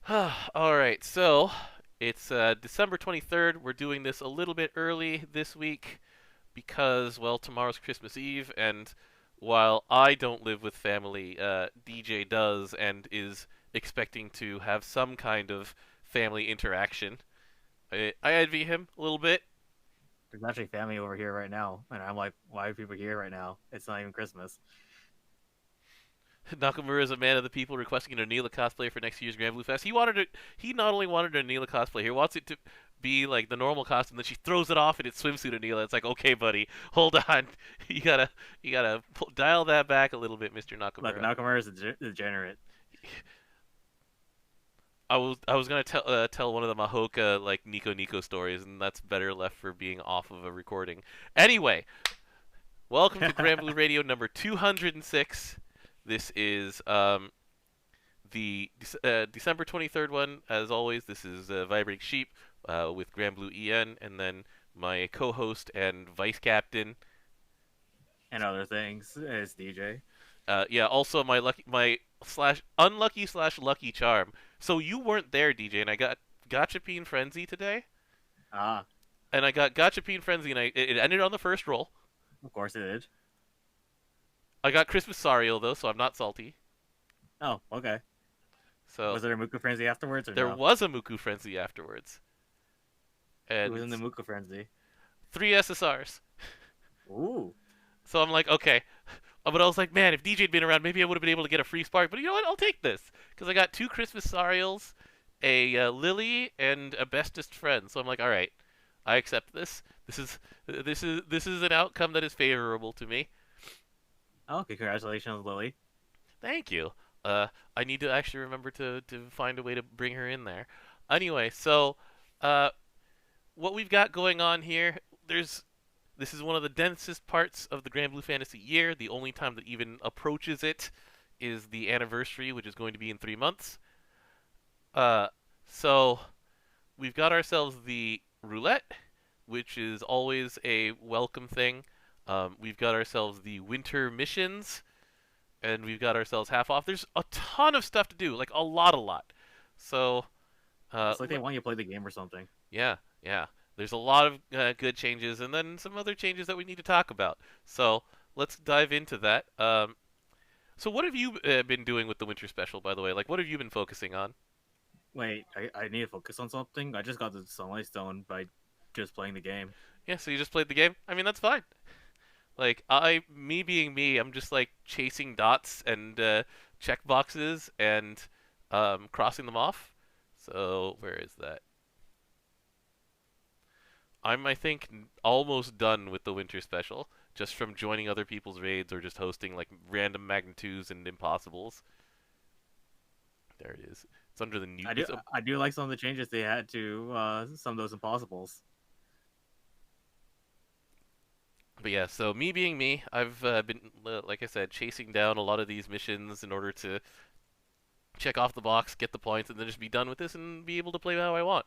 All right, so it's December 23rd. We're doing this a little bit early this week because, well, tomorrow's Christmas Eve, and while I don't live with family, DJ does and is expecting to have some kind of family interaction. I envy him a little bit. There's actually family over here right now, and I'm like, why are people here right now? It's not even Christmas. Nakamura is a man of the people requesting an Anila cosplay for next year's Granblue Fest. He wanted it. He not only wanted an Anila cosplay, he wants it to be like the normal costume. Then she throws it off and it's swimsuit Anila. It's like, okay, buddy, hold on. You gotta dial that back a little bit, Mr. Look, Nakamura. Nakamura is a degenerate. I was gonna tell one of the Mahoka like Nico stories, and that's better left for being off of a recording. Anyway, welcome to Granblue Radio number 206. This is the December 23rd one. As always, this is Vibrating Sheep with Granblue EN, and then my co-host and vice captain. And other things is DJ. Yeah, also my slash unlucky slash lucky charm. So you weren't there, DJ, and I got Gachapine Frenzy today, Ah, and I got Gachapine Frenzy, and it ended on the first roll. of course it did. I got Christmas Sariel though, so I'm not salty. Oh, okay. So Was there a Muka Frenzy afterwards or there no? was a Muku Frenzy afterwards, Who was in the and Muka Frenzy? three SSRs. Ooh. So I'm like, okay. But I was like, man, if DJ'd been around, maybe I would have been able to get a free spark. But you know what? I'll take this because I got two Christmas Sariels, a Lily, and a bestest friend. So I'm like, all right, I accept this. This is an outcome that is favorable to me. Okay, congratulations, Lily. Thank you. I need to actually remember to find a way to bring her in there. Anyway, so uh, what we've got going on here, there's this is one of the densest parts of the Granblue Fantasy year. The only time that even approaches it is the anniversary, which is going to be in 3 months. Uh, so we've got ourselves the roulette, which is always a welcome thing. We've got ourselves the winter missions, and we've got ourselves half off. There's a ton of stuff to do, like a lot. So, It's like they want you to play the game or something. yeah, yeah. There's a lot of good changes, and then some other changes that we need to talk about. So let's dive into that. So what have you been doing with the winter special, by the way? Like, what have you been focusing on? Wait, I need to focus on something. I just got the Sunlight Stone by just playing the game. Yeah, so you just played the game. I mean, that's fine. Like, me being me, I'm just like chasing dots and check boxes and crossing them off. So where is that? I think, almost done with the winter special, just from joining other people's raids or just hosting like random Magnitudes and Impossibles. There it is. It's under the new. I do I do like some of the changes they had to some of those impossibles. But yeah, so me being me, I've been, like I said, chasing down a lot of these missions in order to check off the box, get the points, and then just be done with this and be able to play how I want.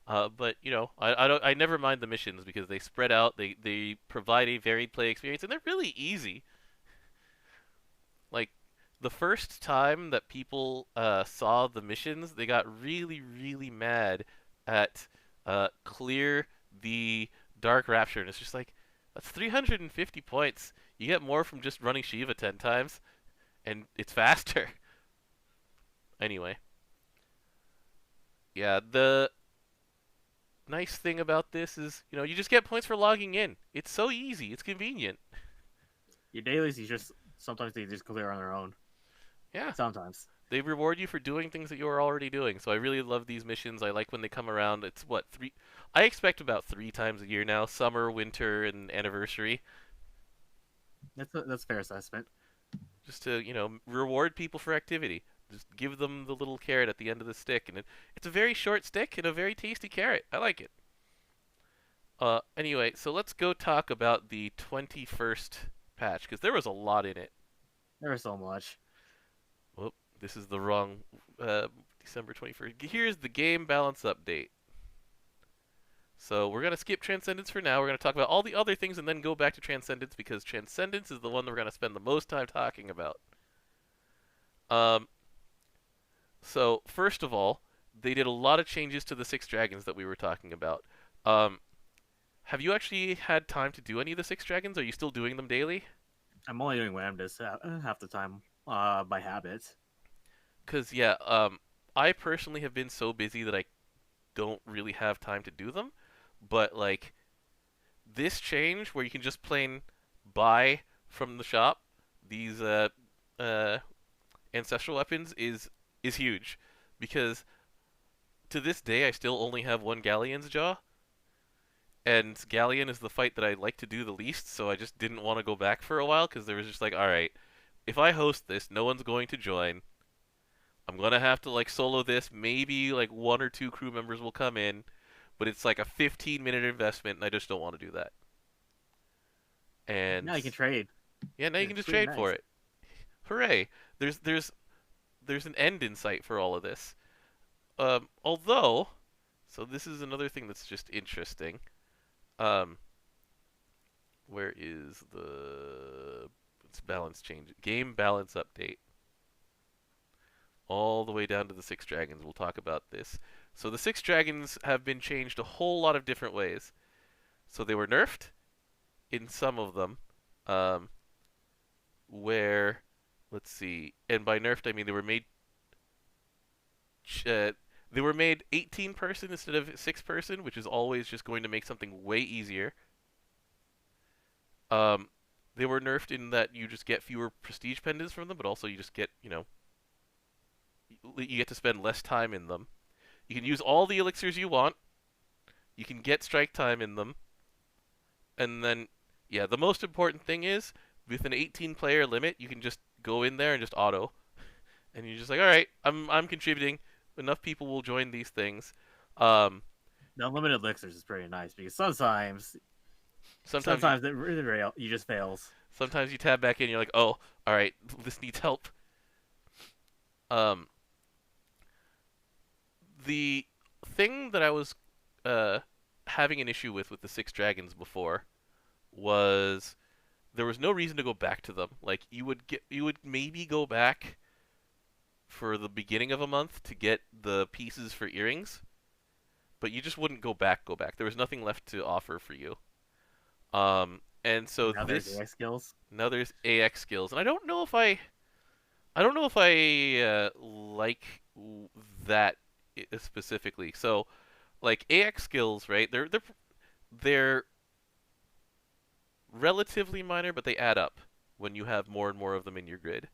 But you know, I never mind the missions because they spread out. They provide a varied play experience, and they're really easy. Like the first time that people saw the missions, they got really mad at clear the Dark Rapture, and it's just like that's 350 points. You get more from just running Shiva 10 times, and it's faster. Anyway, yeah, the nice thing about this is, you know, you just get points for logging in. It's so easy. It's convenient. Your dailies, you just sometimes they just clear on their own. Yeah, Sometimes. they reward you for doing things that you are already doing. So I really love these missions. I like when they come around. It's what three? I expect about 3 times a year now: summer, winter, and anniversary, That's fair assessment. just to reward people for activity. Just give them the little carrot at the end of the stick, and it's a very short stick and a very tasty carrot. I like it. Anyway, so let's go talk about the 21st patch because there was a lot in it. There was so much. Whoop, this is the wrong December 21st. Here's the game balance update. So we're gonna skip Transcendence for now. We're gonna talk about all the other things and then go back to Transcendence because Transcendence is the one that we're gonna spend the most time talking about. Um, so first of all, they did a lot of changes to the Six Dragons that we were talking about. Um, have you actually had time to do any of the Six Dragons? Are you still doing them daily? I'm only doing Lambdas half the time, by habit. Because yeah, I personally have been so busy that I don't really have time to do them. But like this change where you can just plain buy from the shop these uh, ancestral weapons is huge because to this day I still only have one Galleon's jaw, and Galleon is the fight that I like to do the least, so I just didn't want to go back for a while because there was just like, all right, if I host this, no one's going to join. I'm gonna have to like solo this. Maybe like one or two crew members will come in, but it's like a 15-minute investment, and I just don't want to do that. And Now you can trade. yeah, now you can It's just pretty trade for nice. it. Hooray! There's an end in sight for all of this. Although, so this is another thing that's just interesting. Um, where is the it's balance change game balance update all the way down to the Six Dragons. We'll talk about this. So the Six Dragons have been changed a whole lot of different ways. So they were nerfed in some of them, um, where let's see, and by nerfed I mean uh, they were made 18 person instead of 6 person, which is always just going to make something way easier. Um, they were nerfed in that you just get fewer prestige pendants from them, but also you just get, you get to spend less time in them. You can use all the elixirs you want. You can get strike time in them. And then, yeah, the most important thing is with an 18 player limit, you can just go in there and just auto. And you're just like, all right, I'm contributing. Enough people will join these things. Um, The unlimited elixirs is pretty nice because sometimes sometimes you sometimes it really you just fails. sometimes you tab back in, you're like, oh, all right, this needs help. Um, the thing that I was uh, having an issue with the Six Dragons before was there was no reason to go back to them. Like you would maybe go back for the beginning of a month to get the pieces for earrings, but you just wouldn't go back. There was nothing left to offer for you. And so Now there's this AI skills. now there's AX skills, and I don't know if I like that specifically. So like AX skills, right? They're relatively minor, but they add up when you have more and more of them in your grid.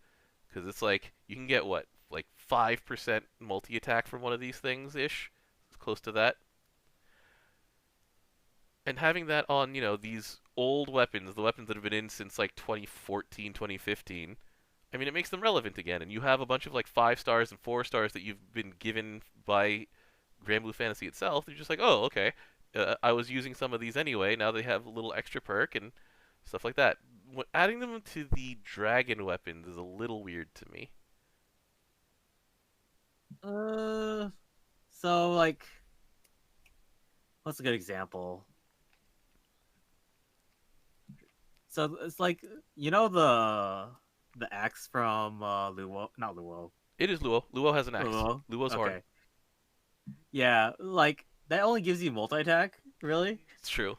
Because it's like you can get what, like 5% multi attack from one of these things ish, it's close to that. And having that on, these old weapons, the weapons that have been in since like 2014, 2015, I mean, it makes them relevant again. And you have a bunch of like 5 stars and 4 stars that you've been given by Granblue Fantasy itself. You're just like, oh, okay. I was using some of these anyway. Now they have a little extra perk and stuff like that. Adding them to the dragon weapons is a little weird to me. Uh, so like, what's a good example? So it's like the axe from Luo, not Luo. It is Luo. Luo has an axe. Luo. Luo's horn. Okay. Yeah, like that only gives you multi attack, really. It's true.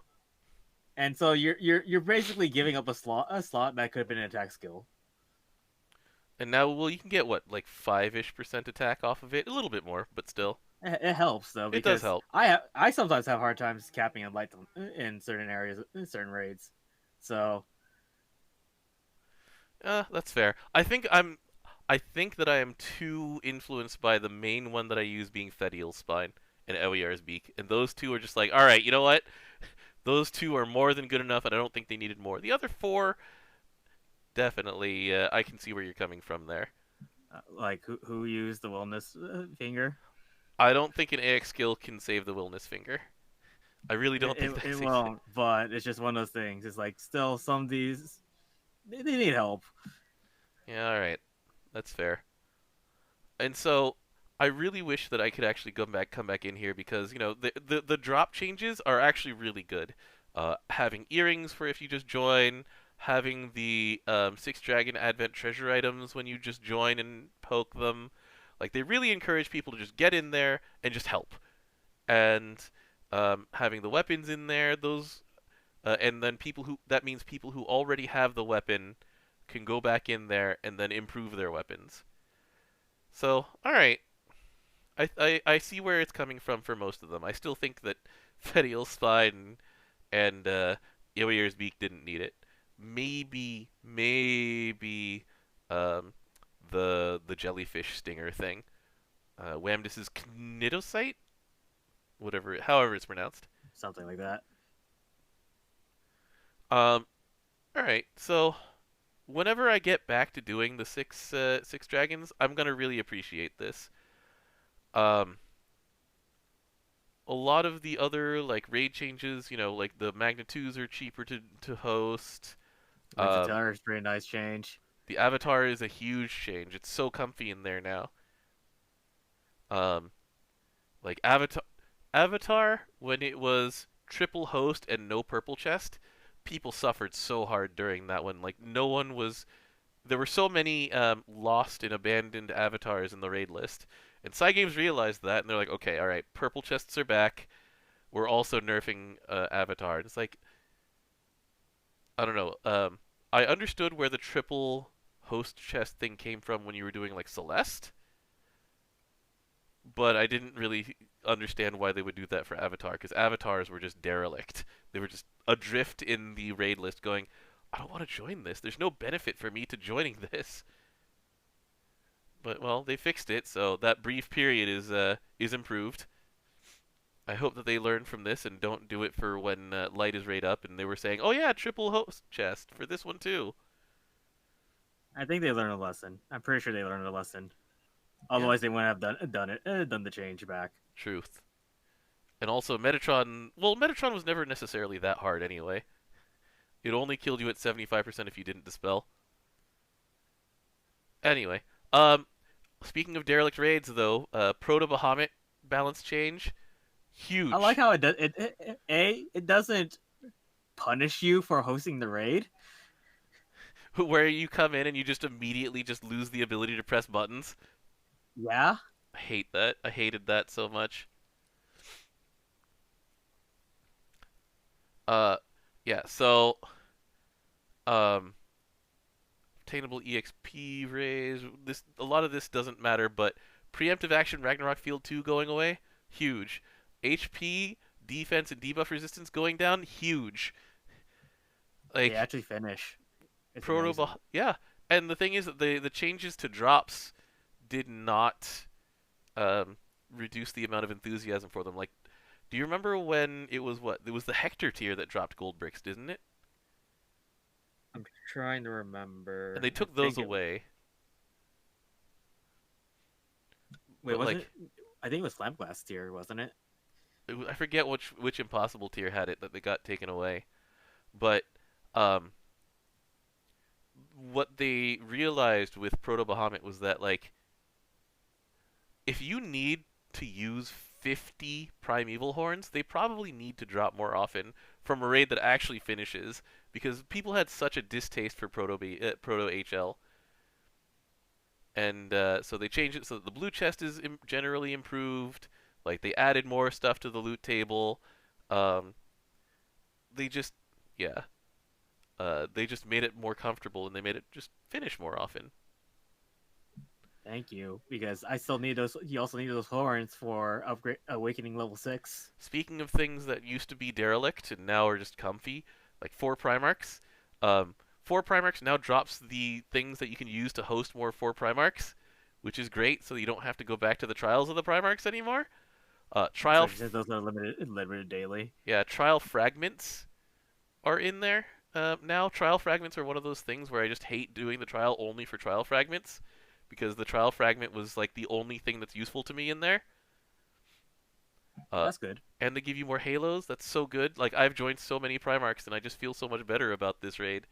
And so you're basically giving up a slot that could have been an attack skill. And now, well, you can get what, like 5-ish% attack off of it? A little bit more, but still. It helps though It does because help. I sometimes have hard times capping and light in certain areas in certain raids. So That's fair. I think that I am too influenced by the main one that I use being Fedial's Spine and Ewiar's Beak. And those two are just like, alright, you know what? Those two are more than good enough, and I don't think they needed more. The other four, definitely, I can see where you're coming from there. like who used the wellness finger? I don't think an AX skill can save the Willness Finger. I really It, don't think it, it that's it. won't, but it's just one of those things. It's like still some of these they need help. Yeah, alright. That's fair. And so I really wish that I could actually come back in here because the drop changes are actually really good. Having earrings for if you just join, having the Six Dragon Advent treasure items when you just join and poke them. Like they really encourage people to just get in there and just help. And having the weapons in there, those and then people who that means people who already have the weapon can go back in there and then improve their weapons. So, all right, I see where it's coming from for most of them. I still think that Fettiel's Spine and Yoir's Beak didn't need it. Maybe um, the jellyfish stinger thing. Wamdis's Cnidocyte, however it's pronounced. Something like that. Um, all right, so whenever I get back to doing the six dragons, I'm gonna really appreciate this. Um, a lot of the other like raid changes, like the Magna 2s are cheaper to host. Um, Magnetar is a pretty nice change. the Avatar is a huge change. It's so comfy in there now. Um, like Avatar when it was triple host and no purple chest, people suffered so hard during that one. Like no one was. There were so many lost and abandoned avatars in the raid list, and Cygames realized that, and they're like, okay, all right, purple chests are back. We're also nerfing Avatar. And it's like, I don't know. I understood where the triple host chest thing came from when you were doing like Celeste, but I didn't really understand why they would do that for Avatar, because Avatars were just derelict. They were just adrift in the raid list going, I don't want to join this. There's no benefit for me to joining this. But, well, they fixed it, so that brief period is improved. I hope that they learn from this and don't do it for when Light is raid up and they were saying, oh yeah, triple host chest for this one too. I think they learned a lesson. I'm pretty sure they learned a lesson. Yeah, Otherwise, they wouldn't have done the change back. truth. And also Metatron, well, Metatron was never necessarily that hard anyway. It only killed you at 75% if you didn't dispel. Anyway, speaking of derelict raids though, Proto Bahamut balance change, I like huge. how it does. It doesn't punish you for hosting the raid. Where you come in and you just immediately just lose the ability to press buttons. Yeah, I hate that. I hated that so much. Uh, yeah. So, um, obtainable EXP raise. This a lot of this doesn't matter, but preemptive action Ragnarok Field 2 going away, huge. HP, defense, and debuff resistance going down, huge. they Like actually finish. It's amazing. Proto, yeah. And the thing is that the changes to drops did not um, reduce the amount of enthusiasm for them. Like, do you remember when it was what? It was the Hector tier that dropped gold bricks, didn't it? I'm trying to And remember. they took those away. Wait, But wasn't like, it? I think it was Flamglass tier, wasn't it? I forget which impossible tier had it that they got taken away. But um, what they realized with Proto Bahamut was that like, if you need to use 50 Primeval Horns, they probably need to drop more often from a raid that actually finishes, because people had such a distaste for Proto HL, and so they changed it so that the blue chest is generally improved. Like they added more stuff to the loot table. Um, they just, yeah, they just made it more comfortable and they made it just finish more often. Thank you, because I still need those. You also need those horns for upgrade awakening level 6. Speaking of things that used to be derelict and now are just comfy, like 4 Primarchs, um, 4 Primarchs now drops the things that you can use to host more 4 Primarchs, which is great, so you don't have to go back to the trials of the Primarchs anymore. Trial, Especially since those are limited daily. yeah, trial fragments are in there now. Trial fragments are one of those things where I just hate doing the trial only for trial fragments, because the trial fragment was like the only thing that's useful to me in there. Uh, That's good. and they give you more halos. That's so good. Like I've joined so many Primarchs, and I just feel so much better about this raid.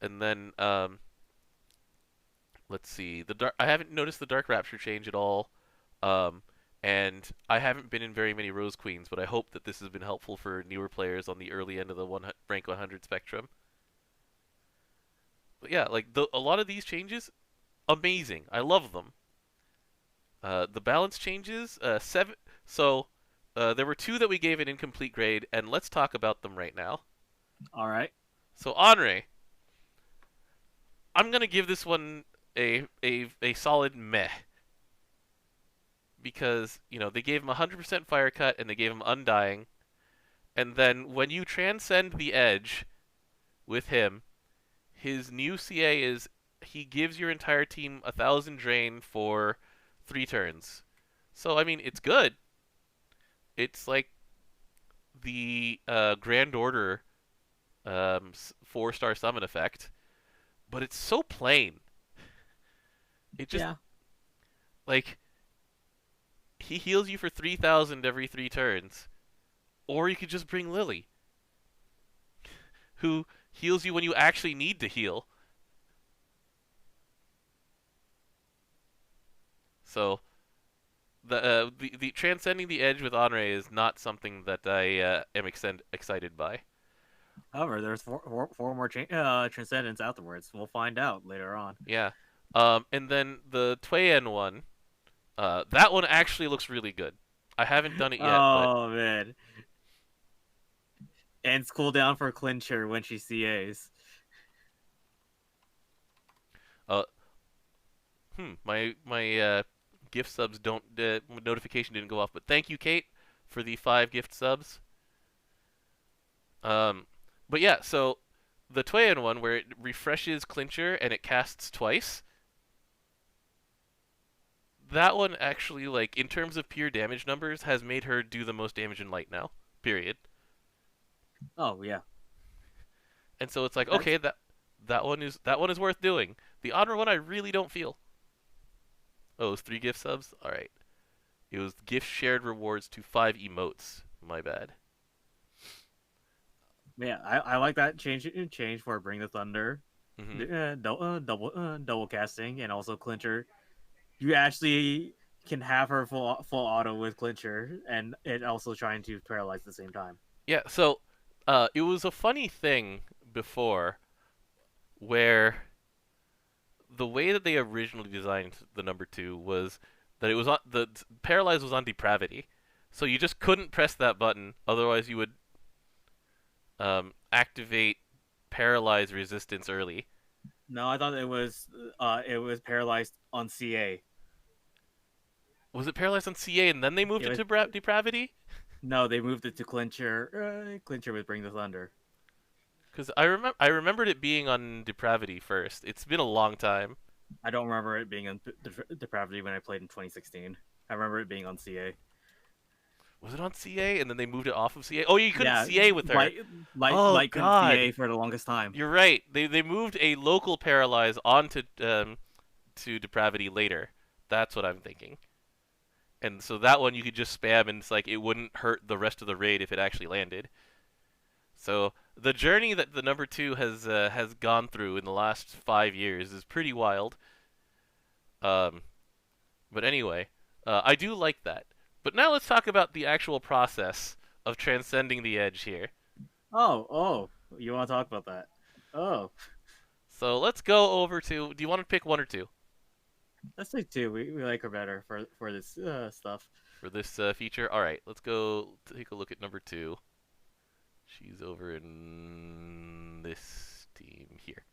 And then let's see, the dark. I haven't noticed the Dark Rapture change at all, um, and I haven't been in very many Rose Queens, but I hope that this has been helpful for newer players on the early end of the rank 100 spectrum. But yeah, like a lot of these changes, amazing. I love them. The balance changes. Seven. So there were two that we gave an incomplete grade, and let's talk about them right now. All right. So Henri, I'm gonna give this one a solid meh because they gave him 100% fire cut and they gave him undying, and then when you transcend the edge with him, his new CA is he gives your entire team 1,000 drain for 3 turns. So I mean, it's good. It's like the Grand Order 4-star summon effect, but it's so plain. It just Yeah. like he heals you for 3,000 every 3 turns, or you could just bring Lily, who heals you when you actually need to heal. So the transcending the edge with Henri is not something that I am excited by. However, there's four more transcendence afterwards. We'll find out later on. Yeah. And then the Twayen one, that one actually looks really good. I haven't done it yet, but Oh man. Ends cooldown for Clincher when she CAs. uh, my gift subs don't notification didn't go off, but thank you, Kate, for the 5 gift subs. Um, but yeah, so the Twayen one where it refreshes Clincher and it casts twice. That one actually, like in terms of pure damage numbers, has made her do the most damage in light now. Period. Oh yeah. And so it's like, That's okay, that one is worth doing. The honor one I really don't feel. Oh, it was 3 gift subs. All right, it was gift shared rewards to 5 emotes. My bad. yeah. I like that change for Bring the Thunder, Hmm. double casting, and also Clincher. You actually can have her full auto with Clincher, and it also trying to paralyze at the same time. Yeah. So, it was a funny thing before where the way that they originally designed the number 2 was that it was on the paralyze was on depravity, so you just couldn't press that button. Otherwise, you would activate paralyze resistance early. No, I thought it was paralyzed on CA. Was it paralyzed on CA and then they moved It it was to depravity? no, they moved it to Clincher. Clincher with Bring the Thunder. Because I remembered it being on depravity first. It's been a long time. I don't remember it being on Depravity when I played in 2016. I remember it being on CA. Was it on CA and then they moved it off of CA? Oh, you couldn't Yeah, CA with her. Oh light couldn't God, CA for the longest time. you're right. They moved a local paralyze onto to depravity later. That's what I'm thinking. And so that one you could just spam and it's like it wouldn't hurt the rest of the raid if it actually landed. So the journey that the number 2 has gone through in the last 5 years is pretty wild. Um, but anyway, I do like that. But now let's talk about the actual process of transcending the edge here. Oh, you want to talk about that? Oh, So let's go over to. Do you want to pick one or two let's say two. We like her better for this stuff. for this feature? All right, let's go take a look at number 2. She's over in this team here.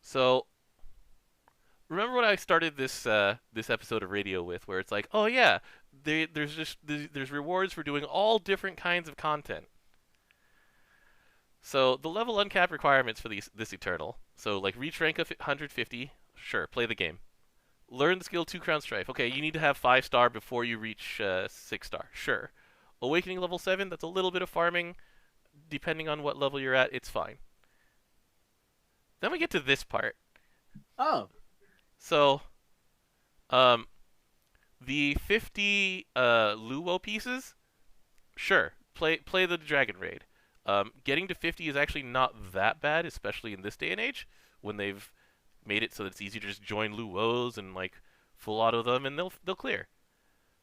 So remember when I started this episode of radio with, where it's like, oh yeah, there's rewards for doing all different kinds of content. So the level uncap requirements for this Eternal. So like reach rank of 150, sure, play the game. Learn the skill 2 Crown Strife. Okay, you need to have 5-star before you reach 6-star, sure. Awakening level 7, that's a little bit of farming. Depending on what level you're at, it's fine. Then we get to this part. Oh, So, um, the 50 Luo pieces, sure, play the Dragon Raid. Getting to 50 is actually not that bad, especially in this day and age, when they've made it so that it's easy to just join Luos and like full auto them, and they'll clear.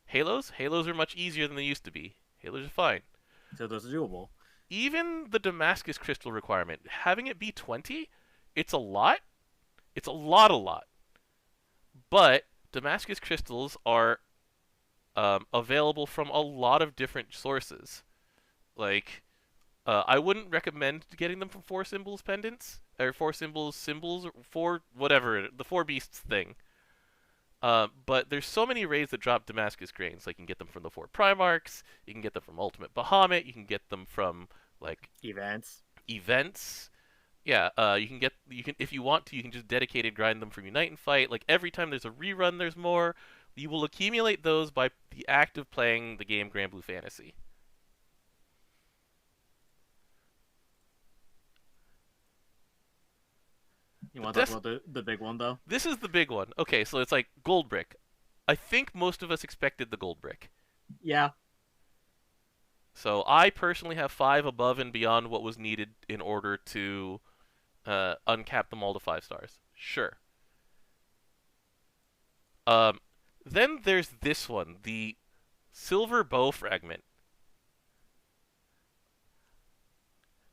Halos are much easier than they used to be. Halos are fine. so those are doable. Even the Damascus crystal requirement, having it be 20, it's a lot. It's a lot. But Damascus crystals are available from a lot of different sources. Like, I wouldn't recommend getting them from Four Symbols pendants or Four Symbols, or four whatever the Four Beasts thing. But there's so many raids that drop Damascus grains. Like you can get them from the Four Primarchs, you can get them from Ultimate Bahamut, you can get them from like events. Yeah, you can if you want to, you can just dedicated grind them from Unite and Fight. Like every time there's a rerun, there's more. You will accumulate those by the act of playing the game Granblue Fantasy. You But want to talk about the big one though? this is the big one. Okay, so it's like gold brick. I think most of us expected the gold brick. Yeah. So I personally have 5 above and beyond what was needed in order to uncap them all to 5 stars. Sure. Um, then there's this one, the silver bow fragment.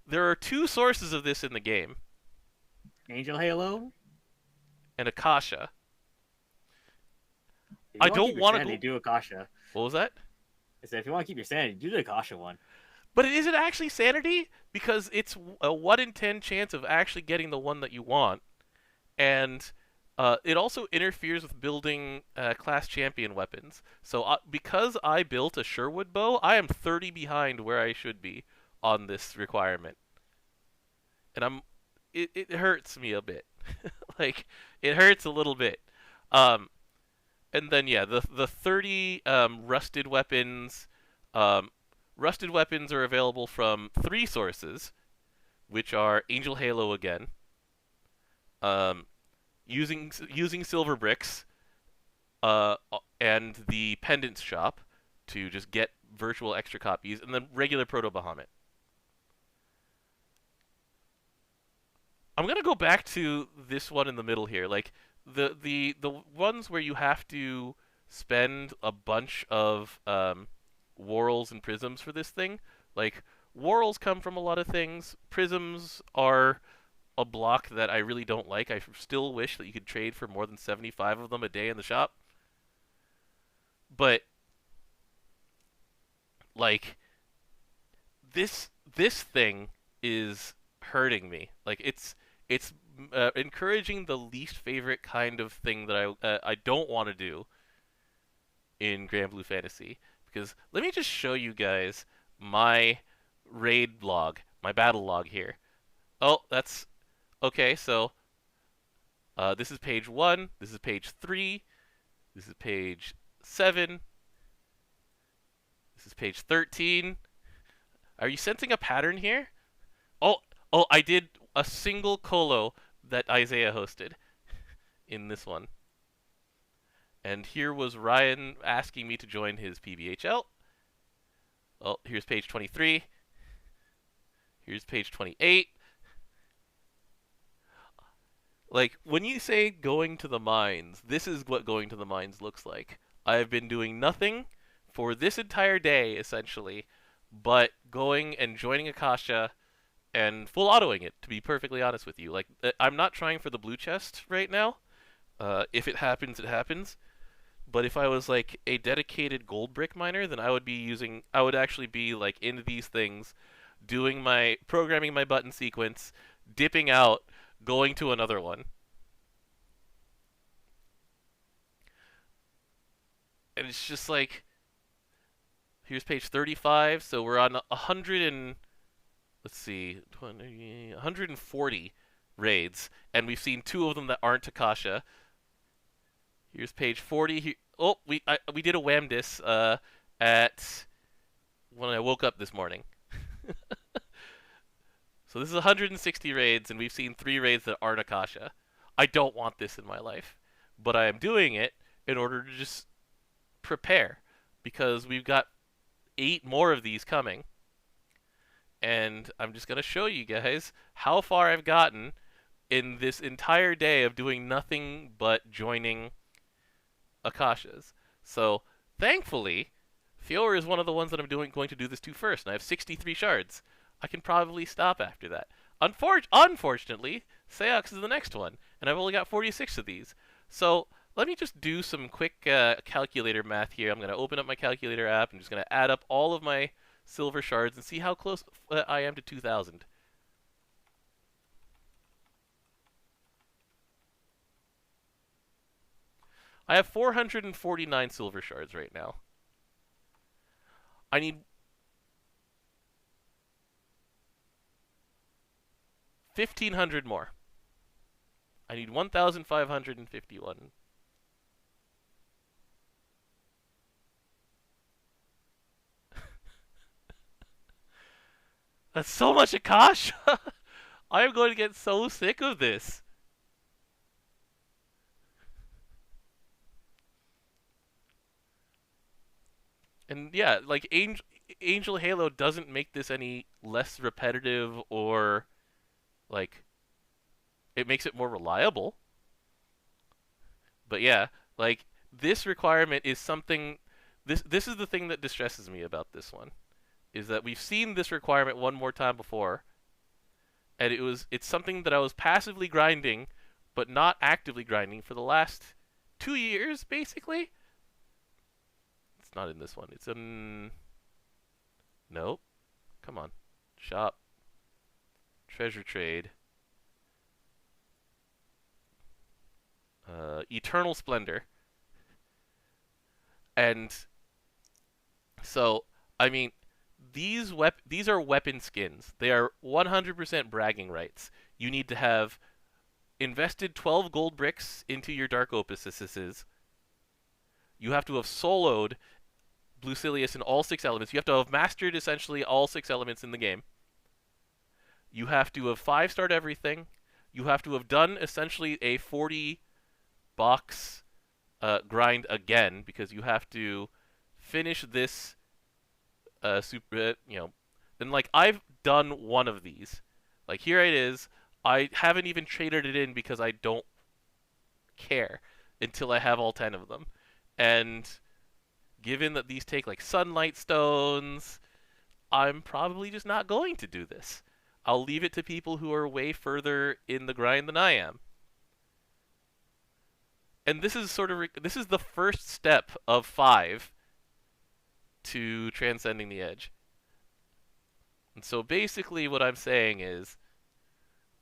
There are 2 sources of this in the game, Angel Halo. and Akasha. If I you don't want to to do Akasha. What was that? I said if you want to keep your sanity, do the Akasha one. But is it actually sanity? Because it's a 1 in 10 chance of actually getting the one that you want. And it also interferes with building class champion weapons. So because I built a Sherwood bow, I am 30 behind where I should be on this requirement. And it hurts me a bit. Like, it hurts a little bit. And then, yeah, the 30 rusted weapons. Rusted weapons are available from 3 sources, which are Angel Halo again, using silver bricks, and the pendants shop to just get virtual extra copies, and then regular Proto Bahamut. I'm gonna go back to this one in the middle here, like the ones where you have to spend a bunch of whorls and prisms for this thing. Like, whorls come from a lot of things. Prisms are a block that I really don't like. I still wish that you could trade for more than 75 of them a day in the shop. But like this thing is hurting me. Like it's encouraging the least favorite kind of thing that I don't want to do in Granblue Fantasy. Because let me just show you guys my raid log, my battle log here. Oh, that's okay. So this is page 1. This is page 3. This is page 7. This is page 13. Are you sensing a pattern here? Oh, I did a single colo that Isaiah hosted in this one. And here was Ryan asking me to join his PBHL. Oh, here's page 23. Here's page 28. Like, when you say going to the mines, this is what going to the mines looks like. I've been doing nothing for this entire day, essentially, but going and joining Akasha and full autoing it, to be perfectly honest with you. Like, I'm not trying for the blue chest right now. If it happens, it happens. But if I was like a dedicated gold brick miner, then I would actually be like into these things, programming my button sequence, dipping out, going to another one. And it's just like, here's page 35, so we're on 100 and, let's see, 140 raids, and we've seen 2 of them that aren't Akasha. Here's page 40. We did a Whamdis at when I woke up this morning. So this is 160 raids, and we've seen 3 raids that aren't Akasha. I don't want this in my life, but I am doing it in order to just prepare, because we've got 8 more of these coming, and I'm just gonna show you guys how far I've gotten in this entire day of doing nothing but joining Akashas. So thankfully, Fiora is one of the ones that I'm going to do this to first, and I have 63 shards. I can probably stop after that. Unfortunately, Seox is the next one, and I've only got 46 of these. So let me just do some quick calculator math here. I'm gonna open up my calculator app. I'm just gonna add up all of my silver shards and see how close I am to 2,000. I have 449 silver shards right now. I need 1,500 more. I need 1,551. That's so much Akasha! I am going to get so sick of this. And yeah, like Angel Halo doesn't make this any less repetitive or like it makes it more reliable. But yeah, like this requirement is something this is the thing that distresses me about this one is that we've seen this requirement one more time before and it's something that I was passively grinding but not actively grinding for the last 2 years basically. It's not in this one. It's in nope. Come on. Shop. Treasure trade. Eternal Splendor. And so, I mean, these are weapon skins. They are 100% bragging rights. You need to have invested 12 gold bricks into your Dark Opuses. You have to have soloed Blucilius in all 6 elements. You have to have mastered essentially all 6 elements in the game. You have to have 5-starred everything. You have to have done essentially a 40 box grind again because you have to finish this and like I've done one of these. Like here it is. I haven't even traded it in because I don't care until I have all 10 of them. And given that these take like sunlight stones, I'm probably just not going to do this. I'll leave it to people who are way further in the grind than I am. And this is this is the first step of 5 to transcending the edge. And so basically what I'm saying is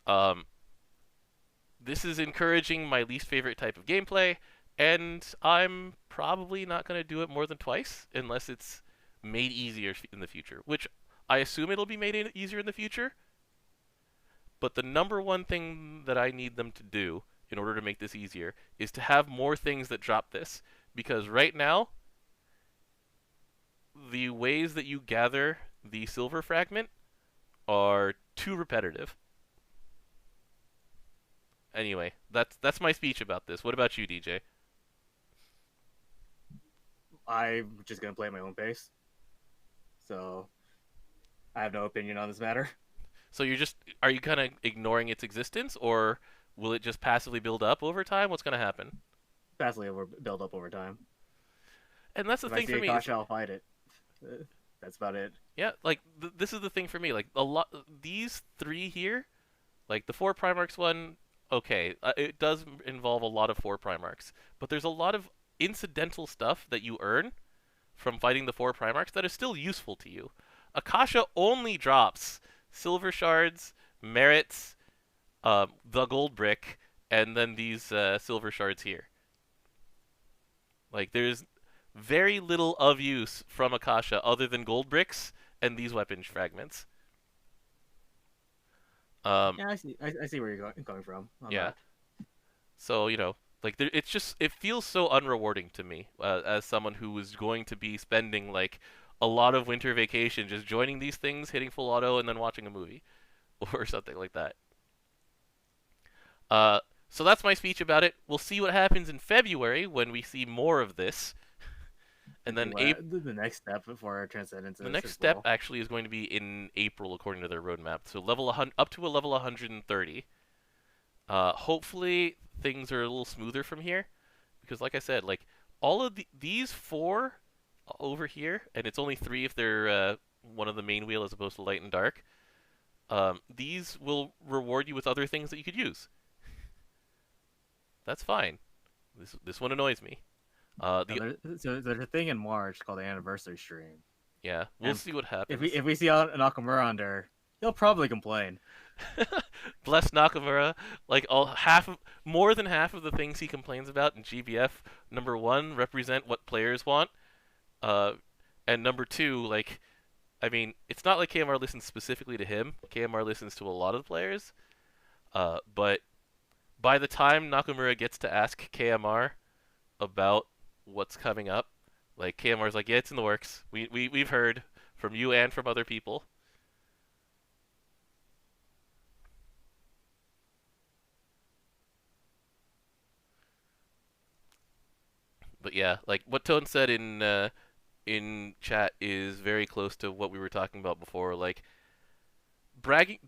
um, this is encouraging my least favorite type of gameplay, and I'm probably not going to do it more than twice unless it's made easier in the future, which I assume it'll be made easier in the future. But the number one thing that I need them to do in order to make this easier is to have more things that drop this. Because right now, the ways that you gather the silver fragment are too repetitive. Anyway, that's my speech about this. What about you, DJ? I'm just gonna play at my own pace, so I have no opinion on this matter. So are you kind of ignoring its existence, or will it just passively build up over time? What's going to happen? Passively build up over time. And that's the If I thing see for me. Akasha, I'll fight it. That's about it. Yeah, like this is the thing for me. Like these 3 here, like the 4 Primarchs one, okay, it does involve a lot of 4 Primarchs, but there's a lot of incidental stuff that you earn from fighting the 4 Primarchs that is still useful to you. Akasha only drops silver shards, merits, the gold brick, and then these silver shards here. Like there's very little of use from Akasha other than gold bricks and these weapon fragments. Yeah, I see. I see where you're coming from. On Yeah. that. So like it feels so unrewarding to me as someone who was going to be spending like a lot of winter vacation just joining these things, hitting full auto, and then watching a movie or something like that. So that's my speech about it. We'll see what happens in February when we see more of this. And then The next step for Transcendence the is next as step well. actually is going to be in April according to their roadmap. So up to a level 130. Hopefully things are a little smoother from here because like I said, like all of these 4 over here, and it's only 3 if they're one of the main wheel as opposed to light and dark. These will reward you with other things that you could use. That's fine. This one annoys me. Now, The there's a thing in March called the anniversary stream, Yeah, we'll and see what if we happens. if we see Nakamura on there, he'll probably complain. Bless Nakamura. Like more than half of the things he complains about in GBF, number one, represent what players want. Uh, and number two, like, I mean, it's not like KMR listens specifically to him. KMR listens to a lot of the players. But by the time Nakamura gets to ask KMR about what's coming up, like KMR's like, yeah, it's in the works. We've heard from you and from other people. But yeah, like what Tone said in chat is very close to what we were talking about before. Like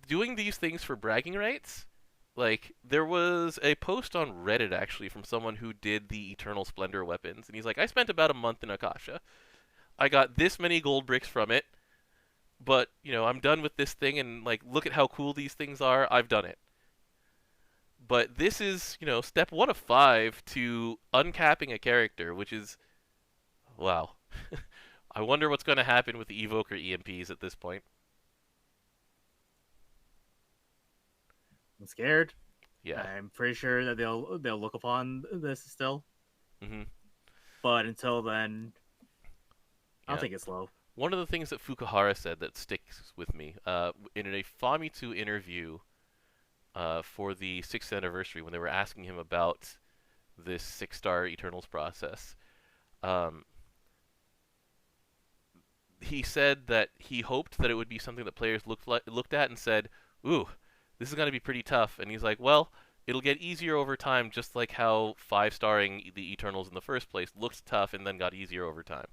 doing these things for bragging rights. Like there was a post on Reddit actually from someone who did the Eternal Splendor weapons, and he's like, I spent about a month in Akasha. I got this many gold bricks from it, but I'm done with this thing, and like look at how cool these things are. I've done it. But this is step one of five to uncapping a character, which is wow. I wonder what's going to happen with the Evoker EMPs at this point. I'm scared. Yeah. I'm pretty sure that they'll look upon this still, hmm but until then, I'll Yeah. take it slow. One of the things that Fukuhara said that sticks with me, in a Famitsu interview for the 6th anniversary, when they were asking him about this 6-star Eternals process, um, he said that he hoped that it would be something that players looked at and said, "Ooh, this is going to be pretty tough." And he's like, "Well, it'll get easier over time, just like how 5-starring the Eternals in the first place looked tough and then got easier over time."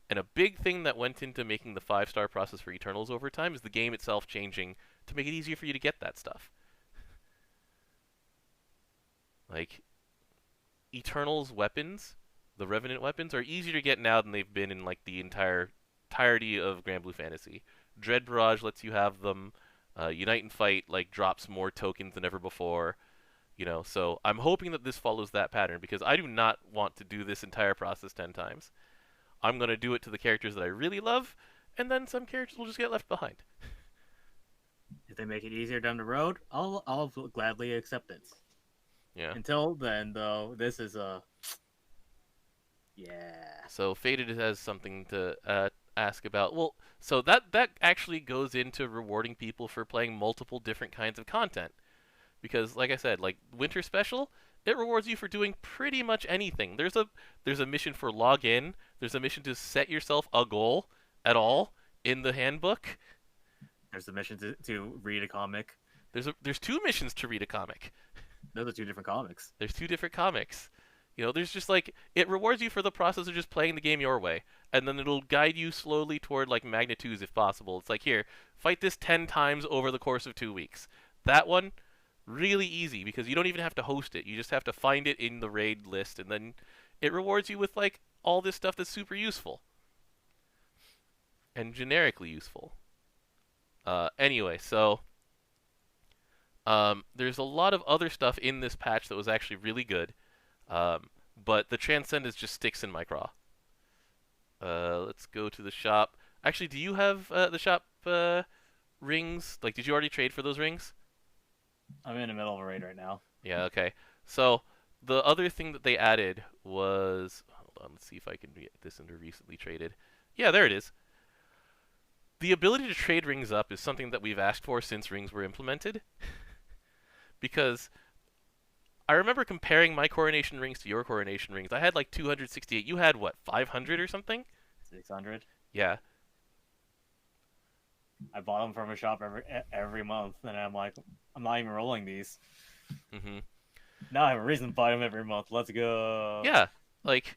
And a big thing that went into making the 5-star process for Eternals over time is the game itself changing to make it easier for you to get that stuff. Like Eternals weapons, the Revenant weapons, are easier to get now than they've been in like the entirety of Granblue Fantasy. Dread Barrage lets you have them. Unite and Fight like drops more tokens than ever before. So I'm hoping that this follows that pattern because I do not want to do this entire process 10 times. I'm going to do it to the characters that I really love, and then some characters will just get left behind. If they make it easier down the road, I'll gladly accept it. Yeah. Until then, though, this is a yeah. So Faded has something to ask about. Well, so that actually goes into rewarding people for playing multiple different kinds of content. Because, like I said, like Winter Special, it rewards you for doing pretty much anything. There's a mission for login. There's a mission to set yourself a goal at all in the handbook. There's the mission to read a comic. There's two missions to read a comic. Those are two different comics. There's two different comics. There's just like it rewards you for the process of just playing the game your way, and then it'll guide you slowly toward like magnitudes if possible. It's like here, fight this 10 times over the course of 2 weeks. That one, really easy because you don't even have to host it. You just have to find it in the raid list, and then it rewards you with like all this stuff that's super useful and generically useful. Anyway, so there's a lot of other stuff in this patch that was actually really good, but the Transcendence just sticks in my craw. Let's go to the shop. Actually, do you have the shop rings? Like, did you already trade for those rings? I'm in the middle of a raid right now. Yeah, okay. So, the other thing that they added was... Hold on, let's see if I can get this into recently traded. Yeah, there it is. The ability to trade rings up is something that we've asked for since rings were implemented. Because I remember comparing my coronation rings to your coronation rings. I had like 268. You had what, 500 or something? 600. Yeah. I bought them from a shop every month, and I'm like, I'm not even rolling these. hmm Now I have a reason to buy them every month. Let's go. Yeah. Like,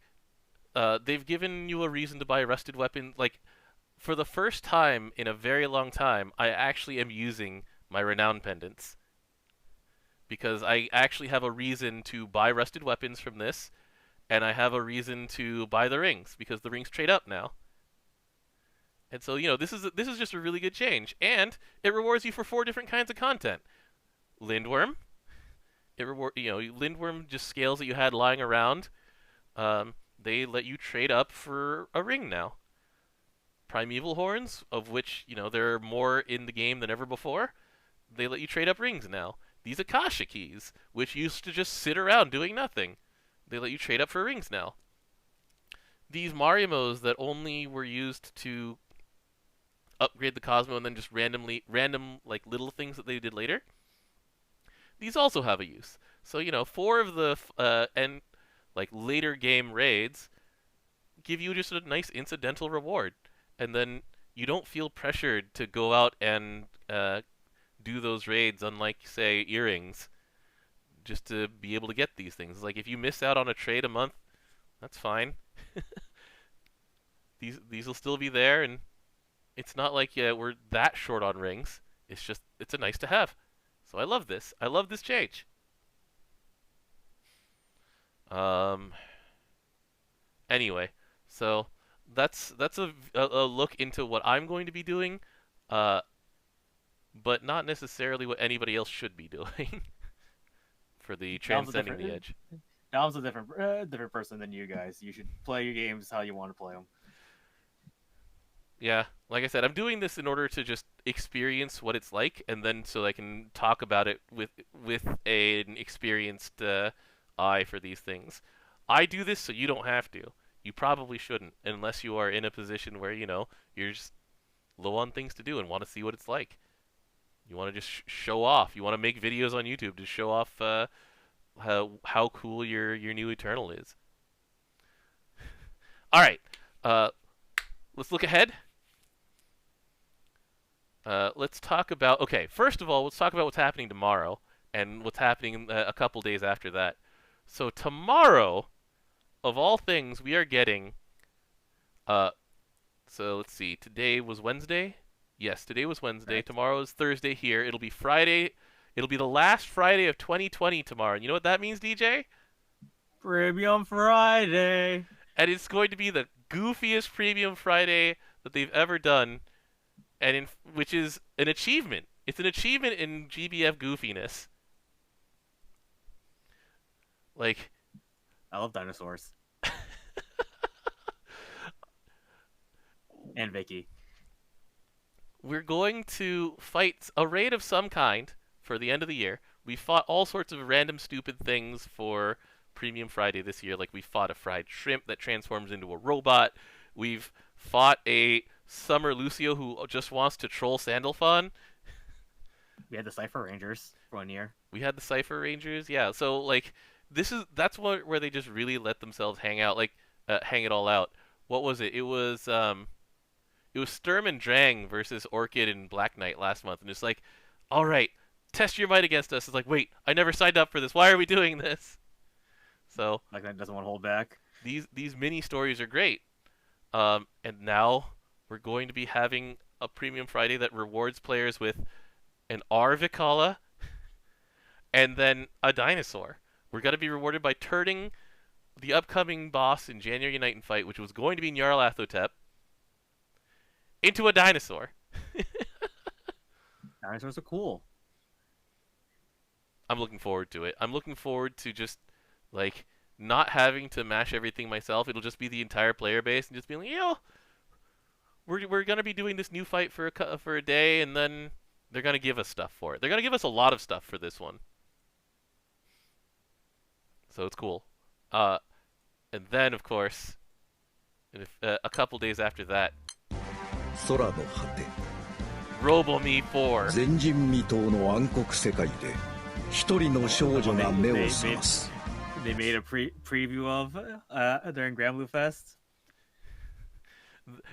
they've given you a reason to buy rusted weapons. Like, for the first time in a very long time, I actually am using my renown pendants. Because I actually have a reason to buy rusted weapons from this, and I have a reason to buy the rings because the rings trade up now. And so this is just a really good change, and it rewards you for 4 different kinds of content: Lindworm, It reward Lindworm just scales that you had lying around. They let you trade up for a ring now. Primeval horns, of which there are more in the game than ever before. They let you trade up rings now. These Akasha keys, which used to just sit around doing nothing, they let you trade up for rings now. These Mariamos that only were used to upgrade the Cosmo and then just random like little things that they did later, these also have a use. So four of the and like later game raids give you just a nice incidental reward, and then you don't feel pressured to go out and do those raids, unlike say earrings, just to be able to get these things. Like if you miss out on a trade a month, that's fine. These will still be there, and it's not like we're that short on rings. It's a nice to have. So I love this. I love this change. Anyway, so that's a look into what I'm going to be doing, uh, but not necessarily what anybody else should be doing for the transcending the edge. Dom's a different person than you guys. You should play your games how you want to play them. Yeah, like I said, I'm doing this in order to just experience what it's like, and then so I can talk about it with an experienced eye for these things. I do this so you don't have to. You probably shouldn't, unless you are in a position where you're just low on things to do and want to see what it's like. You want to just show off. You want to make videos on YouTube to show off how cool your new Eternal is. All right, let's look ahead. Let's talk about, okay, first of all, let's talk about what's happening tomorrow and what's happening a couple days after that. So tomorrow, of all things, we are getting, so let's see, today was Wednesday? Yes, today was Wednesday. Right. Tomorrow is Thursday here. It'll be Friday. It'll be the last Friday of 2020 tomorrow. And you know what that means, DJ? Premium Friday. And it's going to be the goofiest Premium Friday that they've ever done, and which is an achievement. It's an achievement in GBF goofiness. Like, I love dinosaurs. And Vicky. we're going to fight a raid of some kind for the end of the year. We fought all sorts of random stupid things for Premium Friday this year. Like we fought a fried shrimp that transforms into a robot. We've fought a Summer Lucio who just wants to troll Sandalphon. We had the Cypher Rangers for 1 year. We had the Cypher Rangers. Yeah, so like that's where they just really let themselves hang out, like hang it all out. What was it? It was Sturm and Drang versus Orchid and Black Knight last month, and it's like, all right, test your might against us. It's like, wait, I never signed up for this. Why are we doing this? So Black Knight doesn't want to hold back. these mini stories are great. And now we're going to be having a Premium Friday that rewards players with an R Vicala and then a dinosaur. We're going to be rewarded by turning the upcoming boss in January Unite and Fight, which was going to be Nyarlathotep, into a dinosaur. Dinosaurs are cool. I'm looking forward to it. I'm looking forward to just like not having to mash everything myself. It'll just be the entire player base and just being like, we're gonna be doing this new fight for a day, and then they're gonna give us stuff for it. They're gonna give us a lot of stuff for this one, so it's cool. And then of course, a couple days after that, 空の果て RoboMe 4. 前人未到の暗黒世界で一人の少女が目を覚ます They made a preview of during Granblue Fest.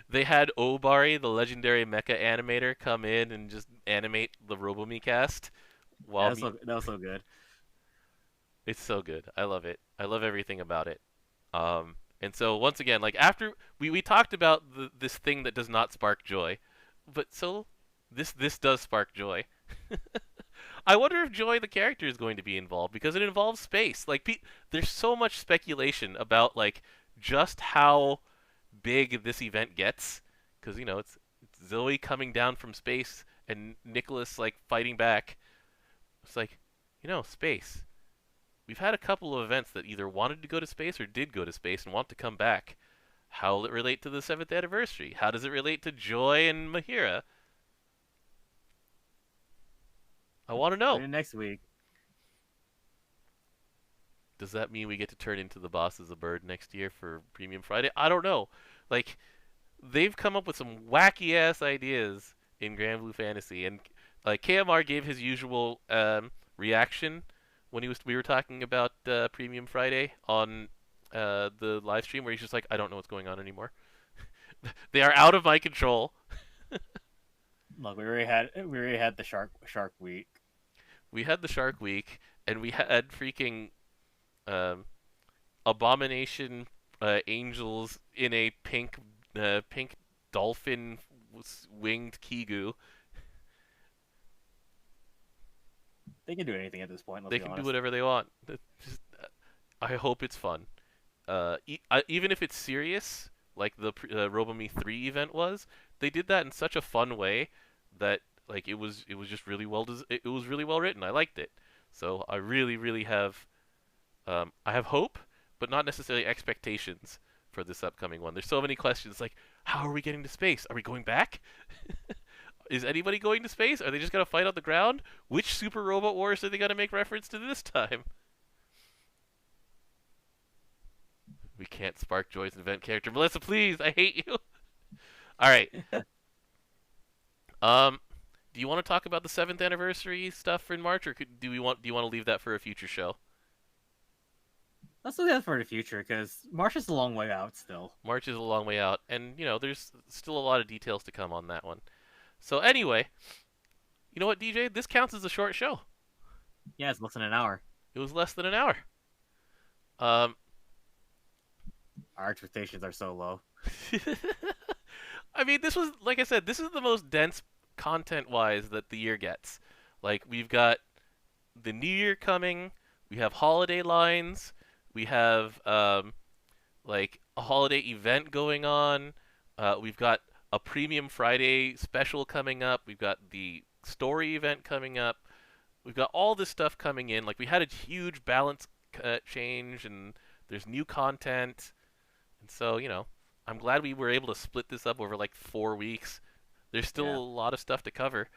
They had Obari, the legendary mecha animator, come in and just animate the RoboMe cast. That was so good. It's so good. I love it. I love everything about it. And so once again, like after we talked about this thing that does not spark joy, but so this does spark joy. I wonder if Joy the character is going to be involved, because it involves space. Like there's so much speculation about like just how big this event gets, because it's Zoe coming down from space and Nicholas like fighting back. It's like space. we've had a couple of events that either wanted to go to space or did go to space and want to come back. How will it relate to the 7th anniversary? How does it relate to Joy and Mahira? I want to know. Next week. Does that mean we get to turn into the boss as a bird next year for Premium Friday? I don't know. Like, they've come up with some wacky ass ideas in Granblue Fantasy, and like KMR gave his usual reaction when we were talking about Premium Friday on the live stream, where he's just like, I don't know what's going on anymore. They are out of my control. Look, we already had the shark week. We had the Shark Week, and we had freaking abomination angels in a pink dolphin winged Kigu. They can do anything at this point. They can do whatever they want. I hope it's fun. Even if it's serious, like the Robomi 3 event was, they did that in such a fun way that like it was just really it was really well written. I liked it. So I really have I have hope, but not necessarily expectations for this upcoming one. There's so many questions like, how are we getting to space? Are we going back? Is anybody going to space? Are they just going to fight on the ground? Which Super Robot Wars are they going to make reference to this time? We can't spark Joy's event character. Melissa, please, I hate you. All right. Do you want to talk about the 7th anniversary stuff in March, or do you want to leave that for a future show? Let's do that for the future, because March is a long way out still. March is a long way out, and there's still a lot of details to come on that one. So anyway, you know what, DJ? This counts as a short show. Yeah, it's less than an hour. It was less than an hour. Our expectations are so low. I mean, this was, like I said, this is the most dense content-wise that the year gets. Like, we've got the New Year coming, we have holiday lines, we have, like, a holiday event going on, we've got a Premium Friday special coming up, we've got the story event coming up, we've got all this stuff coming in. Like, we had a huge balance change, and there's new content, and so, I'm glad we were able to split this up over, like, 4 weeks. There's still a lot of stuff to cover.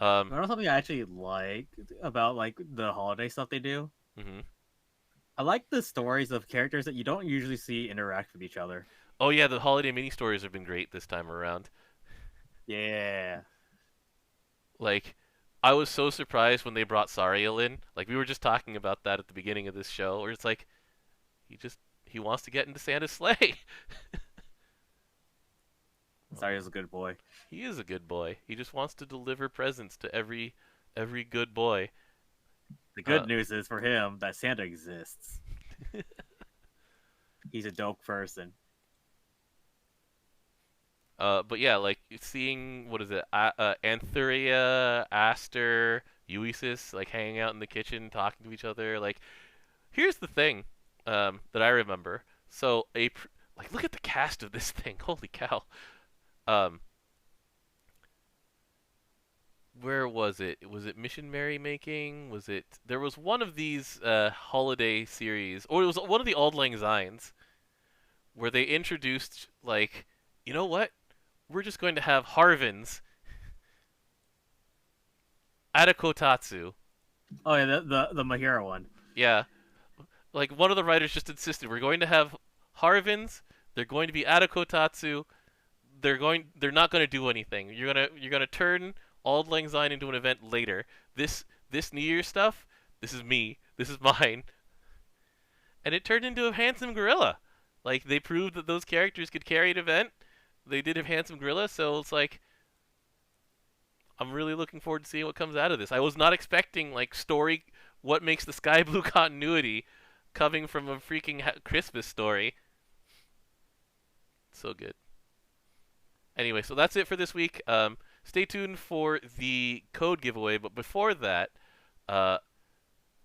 You know something I actually like about like the holiday stuff they do? Mm-hmm. I like the stories of characters that you don't usually see interact with each other. Oh yeah, the holiday mini stories have been great this time around. Yeah. Like, I was so surprised when they brought Sariel in. Like, we were just talking about that at the beginning of this show, where it's like, he wants to get into Santa's sleigh. Sariel's a good boy. He is a good boy. He just wants to deliver presents to every good boy. The good news is for him that Santa exists. He's a dope person. But yeah, like seeing Anthuria, Aster, Uisis, like hanging out in the kitchen, talking to each other. Like, here's the thing that I remember. So like, look at the cast of this thing. Holy cow. Where was it? Was it Mission Merrymaking? There was one of these holiday series, or it was one of the Auld Lang Synes, where they introduced, like, you know what? We're just going to have Harvins at a Kotatsu. Oh yeah, the Mahira one. Yeah. Like, one of the writers just insisted, we're going to have Harvins, they're going to be at a Kotatsu, they're not going to do anything. You're gonna turn Auld Lang Syne into an event later. This New Year stuff, this is me. This is mine. And it turned into a handsome gorilla. Like, they proved that those characters could carry an event. They did have handsome gorilla, so it's like, I'm really looking forward to seeing what comes out of this. I was not expecting, like, story, what makes the Sky Blue continuity coming from a freaking Christmas story. So good. Anyway, so that's it for this week. Stay tuned for the code giveaway, but before that,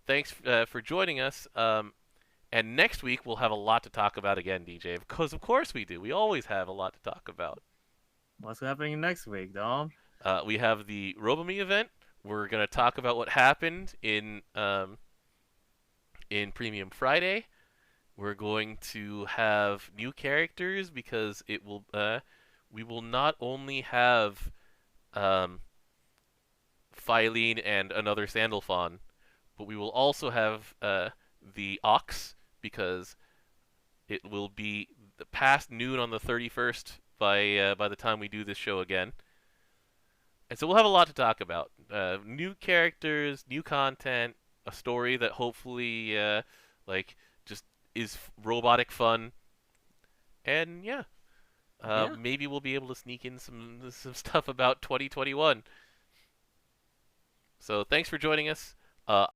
thanks for joining us. And next week, we'll have a lot to talk about again, DJ, because of course we do. We always have a lot to talk about. What's happening next week, Dom? We have the Robomi event. We're going to talk about what happened in in Premium Friday. We're going to have new characters because we will not only have um, Phylene and another Sandalphon, but we will also have the Ox because it will be past noon on the 31st by the time we do this show again. And so we'll have a lot to talk about. New characters, new content, a story that hopefully like just is robotic fun, and yeah, Yeah. maybe we'll be able to sneak in some stuff about 2021. So thanks for joining us.